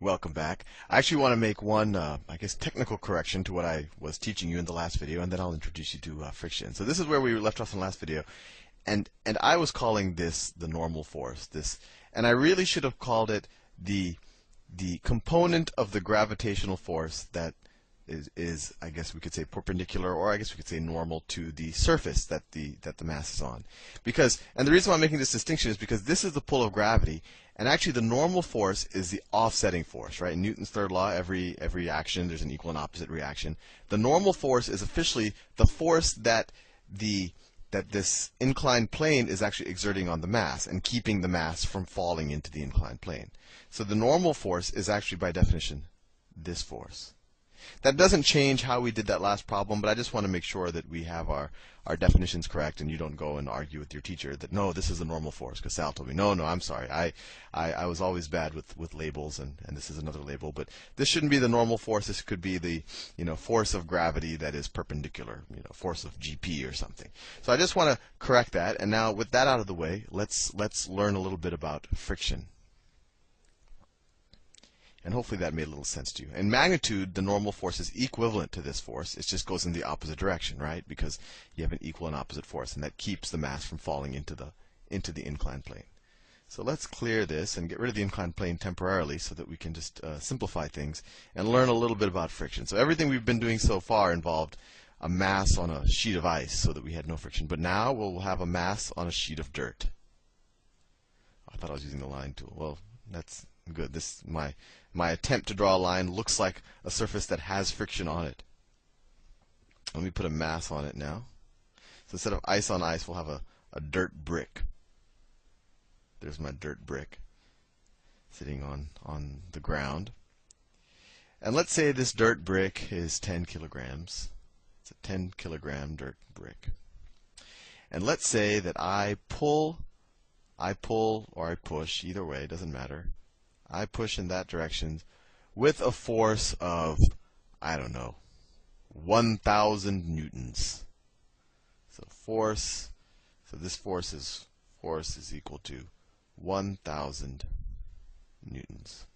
Welcome back. I actually want to make one, I guess, technical correction to what I was teaching you in the last video, and then I'll introduce you to friction. So this is where we left off in the last video, and I was calling this the normal force. And I really should have called it the component of the gravitational force that is, I guess we could say, perpendicular, or I guess we could say normal to the surface that the mass is on. And the reason why I'm making this distinction is because this is the pull of gravity, and actually the normal force is the offsetting force, right? In Newton's third law, every action, there's an equal and opposite reaction. The normal force is officially the force that this inclined plane is actually exerting on the mass and keeping the mass from falling into the inclined plane. So the normal force is actually, by definition, this force. That doesn't change how we did that last problem, but I just want to make sure that we have our definitions correct, and you don't go and argue with your teacher that, no, this is a normal force, because Sal told me, no, I'm sorry. I was always bad with labels, and this is another label. But this shouldn't be the normal force. This could be the force of gravity that is perpendicular, force of GP or something. So I just want to correct that. And now with that out of the way, let's learn a little bit about friction. And hopefully that made a little sense to you. In magnitude, the normal force is equivalent to this force. It just goes in the opposite direction, right? Because you have an equal and opposite force, and that keeps the mass from falling into the inclined plane. So let's clear this and get rid of the inclined plane temporarily so that we can just simplify things and learn a little bit about friction. So everything we've been doing so far involved a mass on a sheet of ice so that we had no friction. But now we'll have a mass on a sheet of dirt. I thought I was using the line tool. Well, that's good. My attempt to draw a line looks like a surface that has friction on it. Let me put a mass on it now. So instead of ice on ice, we'll have a dirt brick. There's my dirt brick sitting on the ground. And let's say this dirt brick is 10 kilograms. It's a 10 kilogram dirt brick. And let's say that I pull or I push, either way, it doesn't matter. I push in that direction with a force of, I don't know, 1,000 newtons. So this force is equal to 1,000 newtons.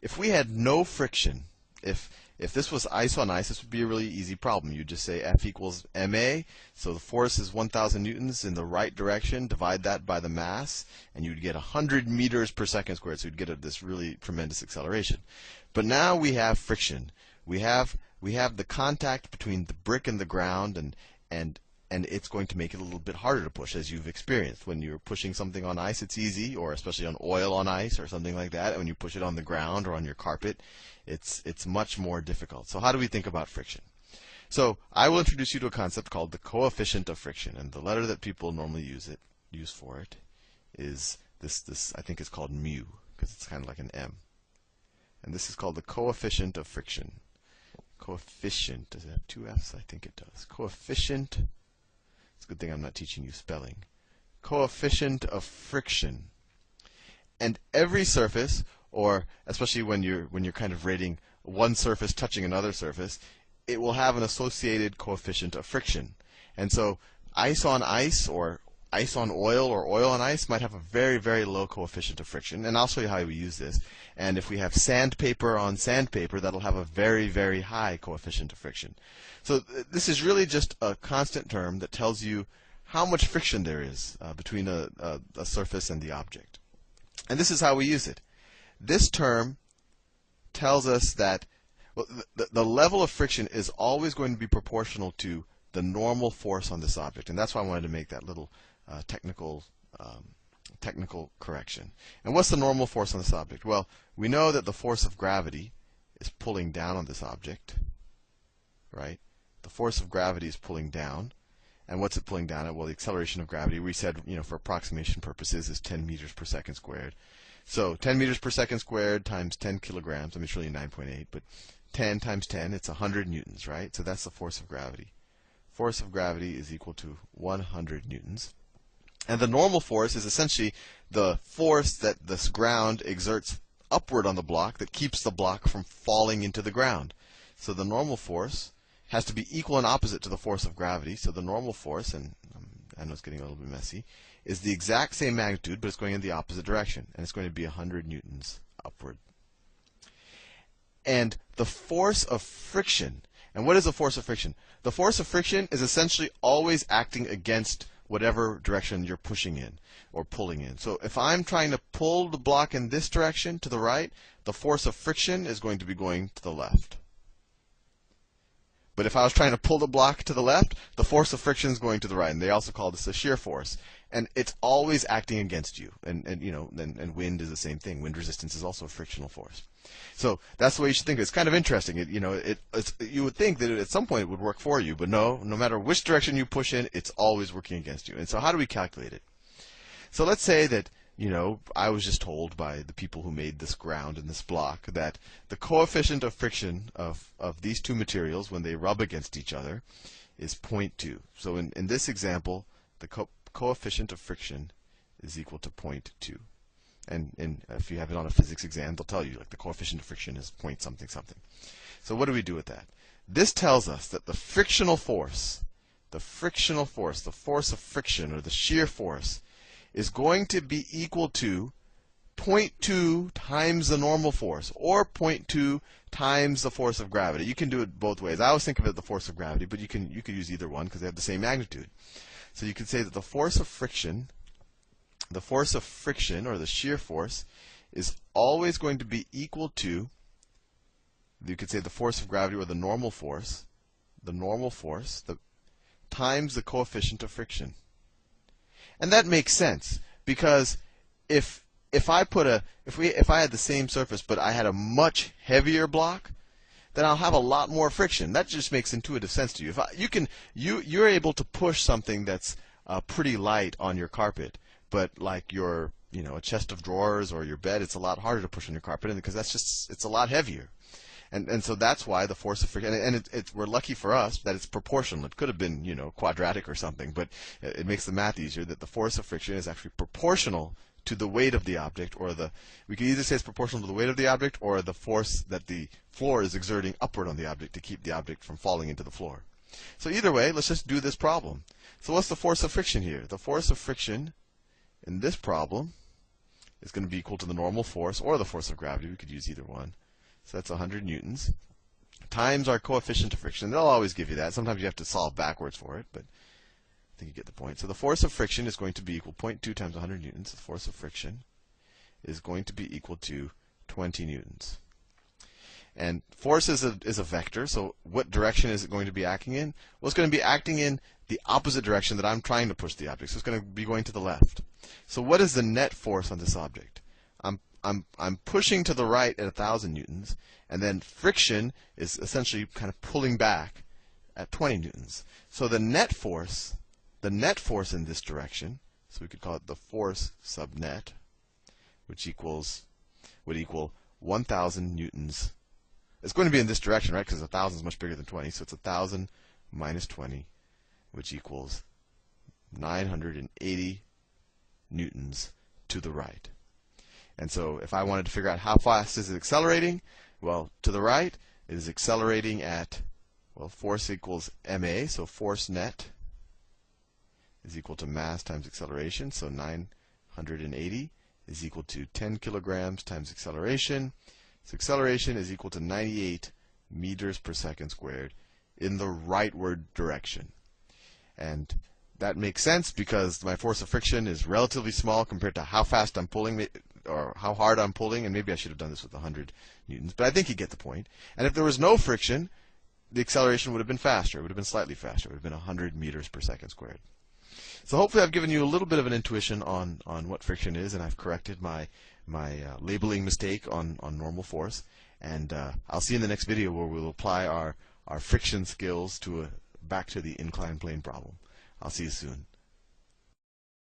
If we had no friction, if this was ice on ice, this would be a really easy problem. You'd just say F equals ma. So the force is 1,000 newtons in the right direction. Divide that by the mass, and you'd get 100 meters per second squared. So you'd get this really tremendous acceleration. But now we have friction. We have the contact between the brick and the ground, and it's going to make it a little bit harder to push, as you've experienced. When you're pushing something on ice, it's easy, or especially on oil on ice or something like that. And when you push it on the ground or on your carpet, it's much more difficult. So how do we think about friction? So I will introduce you to a concept called the coefficient of friction, and the letter that people normally use for it is this. I think it's called mu, because it's kind of like an M. And this is called the coefficient of friction. Coefficient, does it have two F's? I think it does. Coefficient. It's a good thing I'm not teaching you spelling. Coefficient of friction. And every surface, or especially when you're kind of rating one surface touching another surface, it will have an associated coefficient of friction. And so ice on ice, or ice on oil, or oil on ice might have a very, very low coefficient of friction. And I'll show you how we use this. And if we have sandpaper on sandpaper, that'll have a very, very high coefficient of friction. So this is really just a constant term that tells you how much friction there is between a surface and the object. And this is how we use it. This term tells us that the level of friction is always going to be proportional to the normal force on this object. And that's why I wanted to make that little technical correction. And what's the normal force on this object? Well, we know that the force of gravity is pulling down on this object, right? The force of gravity is pulling down. And what's it pulling down at? Well, the acceleration of gravity, we said, for approximation purposes, is 10 meters per second squared. So 10 meters per second squared times 10 kilograms, I mean, it's really 9.8, but 10 times 10, it's 100 newtons, right? So that's the force of gravity. Force of gravity is equal to 100 newtons. And the normal force is essentially the force that this ground exerts upward on the block that keeps the block from falling into the ground. So the normal force has to be equal and opposite to the force of gravity. So the normal force, and I know it's getting a little bit messy, is the exact same magnitude, but it's going in the opposite direction. And it's going to be 100 newtons upward. and the force of friction. And what is the force of friction? The force of friction is essentially always acting against whatever direction you're pushing in or pulling in. So if I'm trying to pull the block in this direction to the right, the force of friction is going to be going to the left. But if I was trying to pull the block to the left, the force of friction is going to the right. And they also call this the shear force. And it's always acting against you. And wind is the same thing. Wind resistance is also a frictional force. So that's the way you should think of it. It's kind of interesting. You would think that at some point it would work for you, but no matter which direction you push in, it's always working against you. And so how do we calculate it? So let's say that, I was just told by the people who made this ground and this block that the coefficient of friction of these two materials when they rub against each other is 0.2. So in this example, the coefficient of friction is equal to 0.2. And if you have it on a physics exam, they'll tell you like the coefficient of friction is point something something. So what do we do with that? This tells us that the frictional force, the force of friction, or the shear force, is going to be equal to 0.2 times the normal force, or 0.2 times the force of gravity. You can do it both ways. I always think of it as the force of gravity, but you could use either one because they have the same magnitude. So you could say that the force of friction, or the shear force, is always going to be equal to, you could say the force of gravity, or the normal force, times the coefficient of friction. And that makes sense because if I had the same surface but I had a much heavier block, then I'll have a lot more friction. That just makes intuitive sense to you. You're able to push something that's pretty light on your carpet, but like your a chest of drawers or your bed, it's a lot harder to push on your carpet because it's a lot heavier. And so that's why the force of friction, and we're lucky for us that it's proportional. It could have been, quadratic or something, but it makes the math easier that the force of friction is actually proportional to the weight of the object, or we can either say it's proportional to the weight of the object or the force that the floor is exerting upward on the object to keep the object from falling into the floor. So either way, let's just do this problem. So what's the force of friction here? The force of friction in this problem is going to be equal to the normal force or the force of gravity. We could use either one. So that's 100 newtons times our coefficient of friction. They'll always give you that. Sometimes you have to solve backwards for it, but I think you get the point. So the force of friction is going to be equal 0.2 times 100 newtons. The force of friction is going to be equal to 20 newtons. And force is a vector, so what direction is it going to be acting in? Well, it's going to be acting in the opposite direction that I'm trying to push the object. So it's going to be going to the left. So what is the net force on this object? I'm pushing to the right at 1,000 newtons, and then friction is essentially kind of pulling back at 20 newtons. So the net force in this direction, so we could call it the force sub net, which would equal 1,000 newtons. It's going to be in this direction, right? Because 1,000 is much bigger than 20, so it's 1,000 minus 20, which equals 980 newtons to the right. And so if I wanted to figure out how fast is it accelerating, well, to the right, it is accelerating at, force equals ma, so force net is equal to mass times acceleration, so 980 is equal to 10 kilograms times acceleration. So acceleration is equal to 98 meters per second squared in the rightward direction. And that makes sense because my force of friction is relatively small compared to how fast I'm pulling, or how hard I'm pulling, and maybe I should have done this with 100 newtons, but I think you get the point. And if there was no friction, the acceleration would have been faster. It would have been slightly faster. It would have been 100 meters per second squared. So hopefully I've given you a little bit of an intuition on what friction is, and I've corrected my labeling mistake on normal force. And I'll see you in the next video where we'll apply our friction skills back to the inclined plane problem. I'll see you soon.